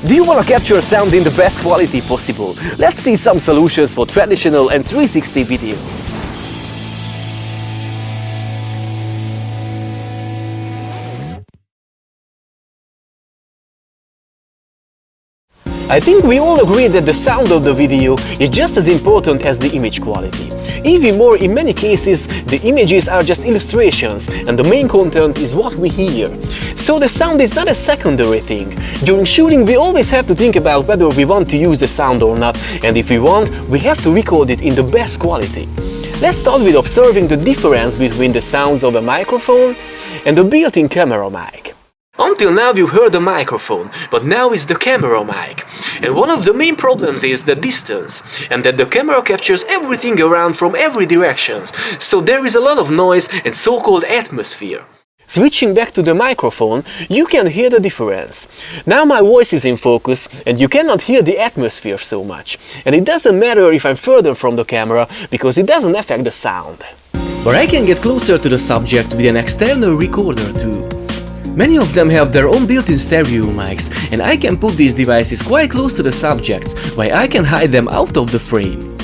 Do you want to capture sound in the best quality possible? Let's see some solutions for traditional and 360 videos. I think we all agree that the sound of the video is just as important as the image quality. Even more, in many cases, the images are just illustrations and the main content is what we hear. So the sound is not a secondary thing. During shooting we always have to think about whether we want to use the sound or not, and if we want, we have to record it in the best quality. Let's start with observing the difference between the sounds of a microphone and the built-in camera mic. Until now you heard the microphone, but now it's the camera mic. And one of the main problems is the distance, and that the camera captures everything around from every direction, so there is a lot of noise and so-called atmosphere. Switching back to the microphone, you can hear the difference. Now my voice is in focus and you cannot hear the atmosphere so much. And it doesn't matter if I'm further from the camera, because it doesn't affect the sound. But I can get closer to the subject with an external recorder too. Many of them have their own built-in stereo mics, and I can put these devices quite close to the subjects, while I can hide them out of the frame.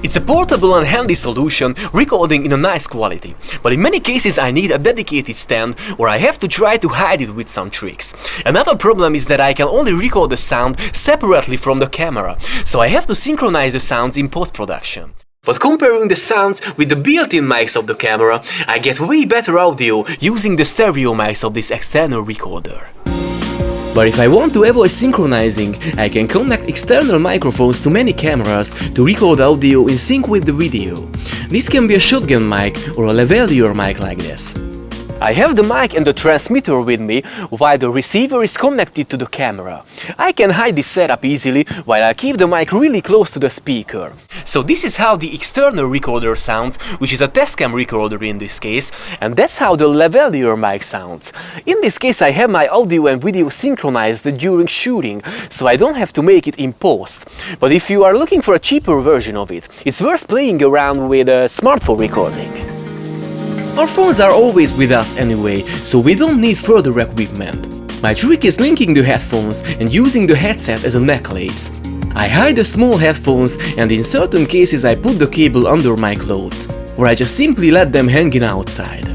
It's a portable and handy solution, recording in a nice quality, but in many cases I need a dedicated stand, or I have to try to hide it with some tricks. Another problem is that I can only record the sound separately from the camera, so I have to synchronize the sounds in post-production. But comparing the sounds with the built-in mics of the camera, I get way better audio using the stereo mics of this external recorder. But if I want to avoid synchronizing, I can connect external microphones to many cameras to record audio in sync with the video. This can be a shotgun mic or a lavalier mic like this. I have the mic and the transmitter with me while the receiver is connected to the camera. I can hide this setup easily while I keep the mic really close to the speaker. So this is how the external recorder sounds, which is a Tascam recorder in this case, and that's how the lavalier mic sounds. In this case I have my audio and video synchronized during shooting, so I don't have to make it in post. But if you are looking for a cheaper version of it, it's worth playing around with a smartphone recording. Our phones are always with us anyway, so we don't need further equipment. My trick is linking the headphones and using the headset as a necklace. I hide the small headphones, and in certain cases I put the cable under my clothes, or I just simply let them hanging outside.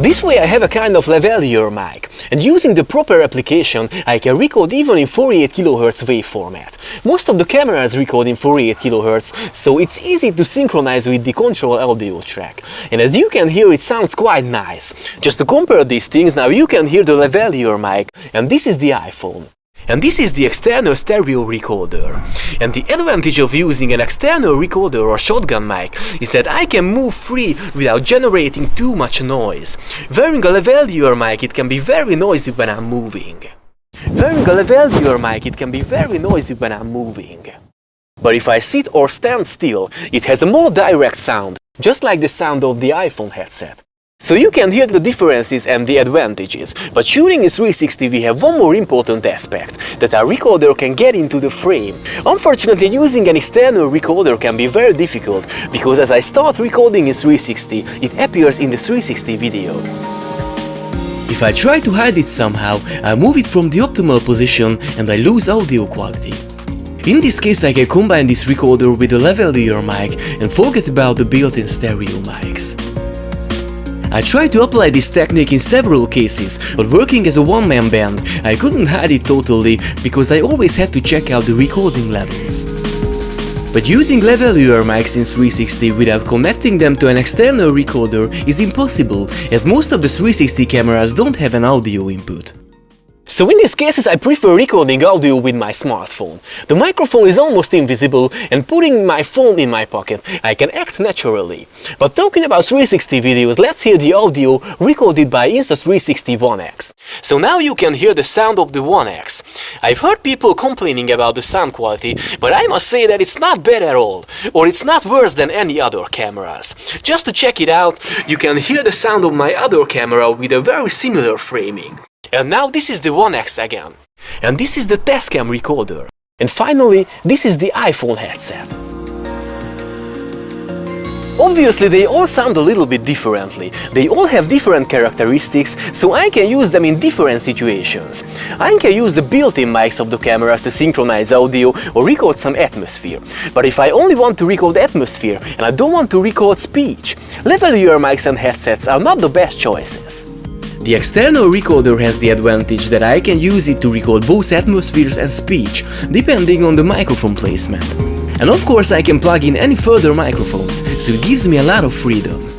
This way I have a kind of lavalier mic, and using the proper application I can record even in 48 kHz wave format. Most of the cameras record in 48 kHz, so it's easy to synchronize with the control audio track. And as you can hear, it sounds quite nice. Just to compare these things, now you can hear the lavalier mic, and this is the iPhone. And this is the external stereo recorder. And the advantage of using an external recorder or shotgun mic is that I can move free without generating too much noise. Wearing a lavalier mic, it can be very noisy when I'm moving. But if I sit or stand still, it has a more direct sound, just like the sound of the iPhone headset. So you can hear the differences and the advantages, but shooting in 360 we have one more important aspect, that our recorder can get into the frame. Unfortunately, using an external recorder can be very difficult, because as I start recording in 360, it appears in the 360 video. If I try to hide it somehow, I move it from the optimal position and I lose audio quality. In this case I can combine this recorder with a lavalier mic and forget about the built-in stereo mics. I tried to apply this technique in several cases, but working as a one-man band, I couldn't hide it totally because I always had to check out the recording levels. But using lavalier mics in 360 without connecting them to an external recorder is impossible, as most of the 360 cameras don't have an audio input. So in these cases I prefer recording audio with my smartphone. The microphone is almost invisible, and putting my phone in my pocket I can act naturally. But talking about 360 videos, let's hear the audio recorded by Insta360 One X. So now you can hear the sound of the One X. I've heard people complaining about the sound quality, but I must say that it's not bad at all, or it's not worse than any other cameras. Just to check it out, you can hear the sound of my other camera with a very similar framing. And now this is the One X again. And this is the Tascam recorder. And finally, this is the iPhone headset. Obviously, they all sound a little bit differently. They all have different characteristics, so I can use them in different situations. I can use the built-in mics of the cameras to synchronize audio or record some atmosphere. But if I only want to record atmosphere and I don't want to record speech, lavalier mics and headsets are not the best choices. The external recorder has the advantage that I can use it to record both atmospheres and speech, depending on the microphone placement. And of course I can plug in any further microphones, so it gives me a lot of freedom.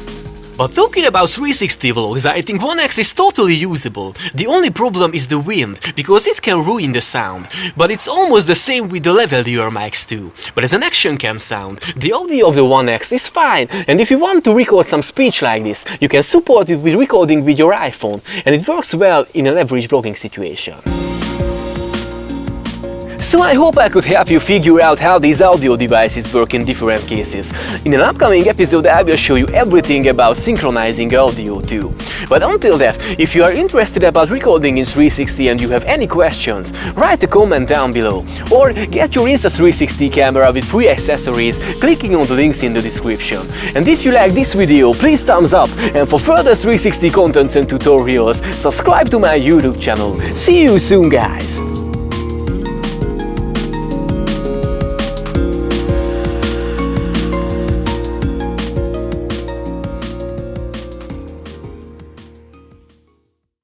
But talking about 360 vlogs, I think One X is totally usable. The only problem is the wind, because it can ruin the sound. But it's almost the same with the lavalier mics too. But as an action cam sound, the audio of the One X is fine, and if you want to record some speech like this, you can support it with recording with your iPhone, and it works well in an average vlogging situation. So I hope I could help you figure out how these audio devices work in different cases. In an upcoming episode I will show you everything about synchronizing audio too. But until that, if you are interested about recording in 360 and you have any questions, write a comment down below. Or get your Insta360 camera with free accessories clicking on the links in the description. And if you like this video, please thumbs up, and for further 360 contents and tutorials, subscribe to my YouTube channel. See you soon, guys!